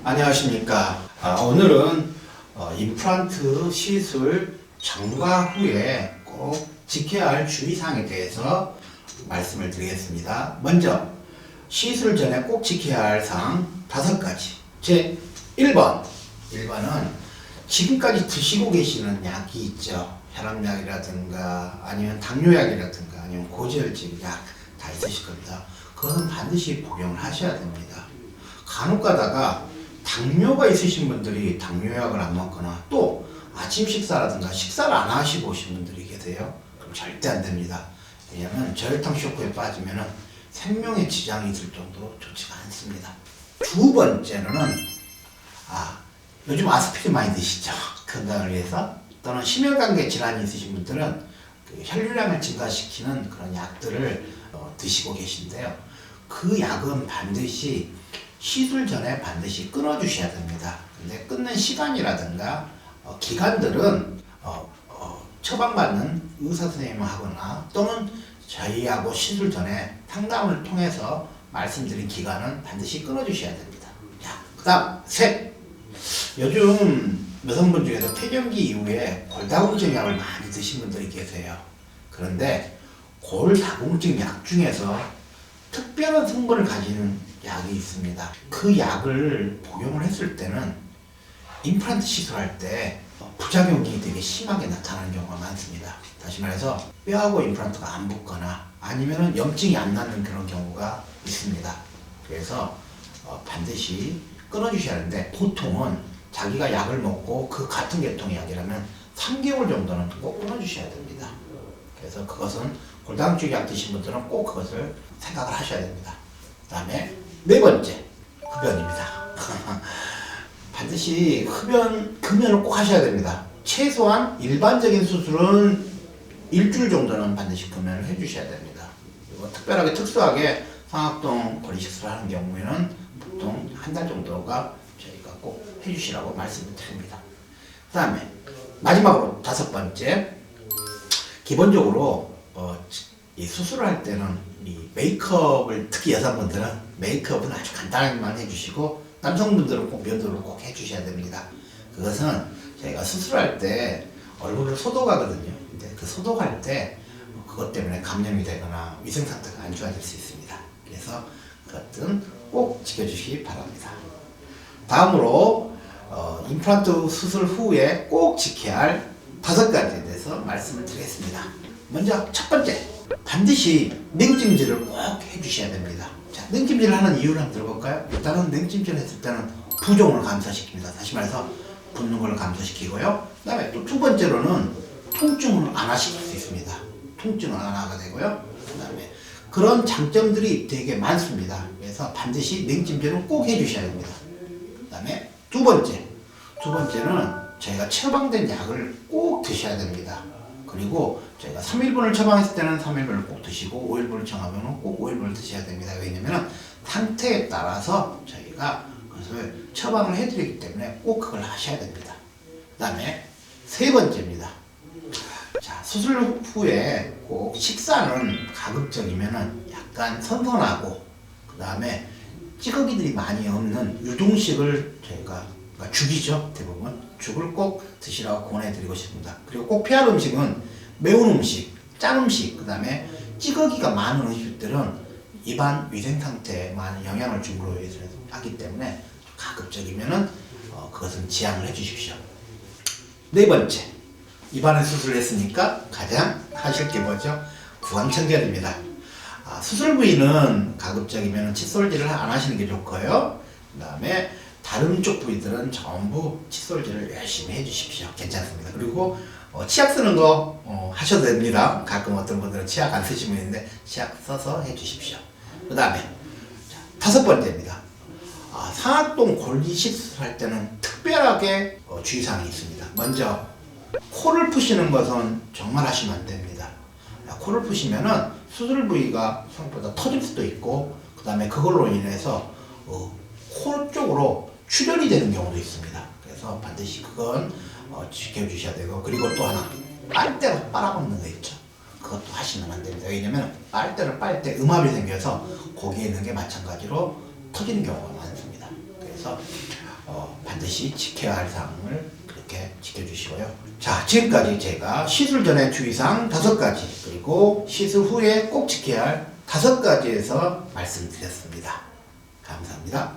안녕하십니까. 오늘은 임플란트 시술 전과 후에 꼭 지켜야 할 주의사항에 대해서 말씀을 드리겠습니다. 먼저 시술 전에 꼭 지켜야 할 사항 5가지. 제 1번은 지금까지 드시고 계시는 약이 있죠. 혈압약이라든가 아니면 당뇨약이라든가 아니면 고지혈증 약 다 있으실 겁니다. 그거는 반드시 복용을 하셔야 됩니다. 간혹 가다가 당뇨가 있으신 분들이 당뇨약을 안 먹거나 또 아침 식사라든가 식사를 안 하시고 오신 분들이 계세요. 그럼 절대 안 됩니다. 왜냐하면 저혈당 쇼크에 빠지면 생명에 지장이 있을 정도로 좋지가 않습니다. 두 번째는 요즘 아스피린 많이 드시죠. 건강을 위해서. 또는 심혈관계 질환이 있으신 분들은 그 혈류량을 증가시키는 그런 약들을 드시고 계신데요. 그 약은 반드시 시술 전에 반드시 끊어주셔야 됩니다. 근데 끊는 시간이라든가 기간들은 처방받는 의사 선생님하거나 또는 저희하고 시술 전에 상담을 통해서 말씀드린 기간은 반드시 끊어주셔야 됩니다. 그 다음 셋, 요즘 여성분 중에서 폐경기 이후에 골다공증 약을 많이 드신 분들이 계세요. 그런데 골다공증 약 중에서 특별한 성분을 가지는 약이 있습니다. 그 약을 복용을 했을 때는 임플란트 시술할 때 부작용이 되게 심하게 나타나는 경우가 많습니다. 다시 말해서 뼈하고 임플란트가 안 붙거나 아니면 염증이 안 나는 그런 경우가 있습니다. 그래서 반드시 끊어주셔야 하는데 보통은 자기가 약을 먹고 그 같은 계통의 약이라면 3개월 정도는 꼭 끊어주셔야 됩니다. 그래서 그것은 골다공증 약 드신 분들은 꼭 그것을 생각을 하셔야 됩니다. 그 다음에 네 번째, 흡연입니다. 반드시 금연을 꼭 하셔야 됩니다. 최소한 일반적인 수술은 일주일 정도는 반드시 금연을 해주셔야 됩니다. 그리고 특별하게 특수하게 상악동 거리식술을 하는 경우에는 보통 한 달 정도가 저희가 꼭 해주시라고 말씀을 드립니다. 그 다음에 마지막으로 5번째, 기본적으로 이 수술을 할 때는 이 메이크업을, 특히 여성분들은 메이크업은 아주 간단하게만 해주시고 남성분들은 꼭 면도를 꼭 해주셔야 됩니다. 그것은 저희가 수술할 때 얼굴을 소독하거든요. 근데 그 소독할 때 그것 때문에 감염이 되거나 위생 상태가 안 좋아질 수 있습니다. 그래서 그것은 꼭 지켜주시기 바랍니다. 다음으로 임플란트 수술 후에 꼭 지켜야 할 5가지에 대해서 말씀을 드리겠습니다. 먼저 첫 번째, 반드시 냉찜질을 꼭 해주셔야 됩니다. 자, 냉찜질을 하는 이유를 한번 들어볼까요? 일단은 냉찜질 했을 때는 부종을 감소시킵니다. 다시 말해서 붓는 걸 감소시키고요. 그 다음에 또 두 번째로는 통증을 완화시킬 수 있습니다. 통증을 완화가 되고요. 그 다음에 그런 장점들이 되게 많습니다. 그래서 반드시 냉찜질은 꼭 해주셔야 됩니다. 그 다음에 두 번째는 저희가 처방된 약을 꼭 드셔야 됩니다. 그리고 저희가 3일분을 처방했을 때는 3일분을 꼭 드시고 5일분을 처방하면 꼭 5일분을 드셔야 됩니다. 왜냐면 상태에 따라서 저희가 그것을 처방을 해드리기 때문에 꼭 그걸 하셔야 됩니다. 그 다음에 세 번째입니다. 자, 수술 후에 꼭 식사는 가급적이면 약간 선선하고 그 다음에 찌꺼기들이 많이 없는 유동식을 저희가 죽이죠. 대부분 죽을 꼭 드시라고 권해드리고 싶습니다. 그리고 꼭 피할 음식은 매운 음식, 짠 음식, 그 다음에 찌꺼기가 많은 음식들은 입안 위생 상태에 많은 영향을 주므로 하기 때문에 가급적이면 그것은 지양을 해주십시오. 네 번째, 입안에 수술을 했으니까 가장 하실 게 뭐죠? 구강청결입니다. 수술 부위는 가급적이면 칫솔질을 안 하시는 게 좋고요. 그 다음에 다른 쪽 부위들은 전부 칫솔질을 열심히 해주십시오. 괜찮습니다. 그리고 치약 쓰는 거 하셔도 됩니다. 가끔 어떤 분들은 치약 안 쓰시는 분 있는데 치약 써서 해주십시오. 그 다음에 5번째입니다. 상악동 골리식술 할 때는 특별하게 주의사항이 있습니다. 먼저 코를 푸시는 것은 정말 하시면 안 됩니다. 코를 푸시면은 수술 부위가 생각보다 터질 수도 있고 그 다음에 그걸로 인해서 코 쪽으로 출혈이 되는 경우도 있습니다. 그래서 반드시 그건 지켜주셔야 되고, 그리고 또 하나, 빨대로 빨아먹는 거 있죠. 그것도 하시면 안 됩니다. 왜냐면 빨대를 빨 때 음압이 생겨서 거기에 있는 게 마찬가지로 터지는 경우가 많습니다. 그래서 반드시 지켜야 할 사항을 그렇게 지켜주시고요. 자, 지금까지 제가 시술 전에 주의사항 5가지 그리고 시술 후에 꼭 지켜야 할 5가지에서 말씀드렸습니다. 감사합니다.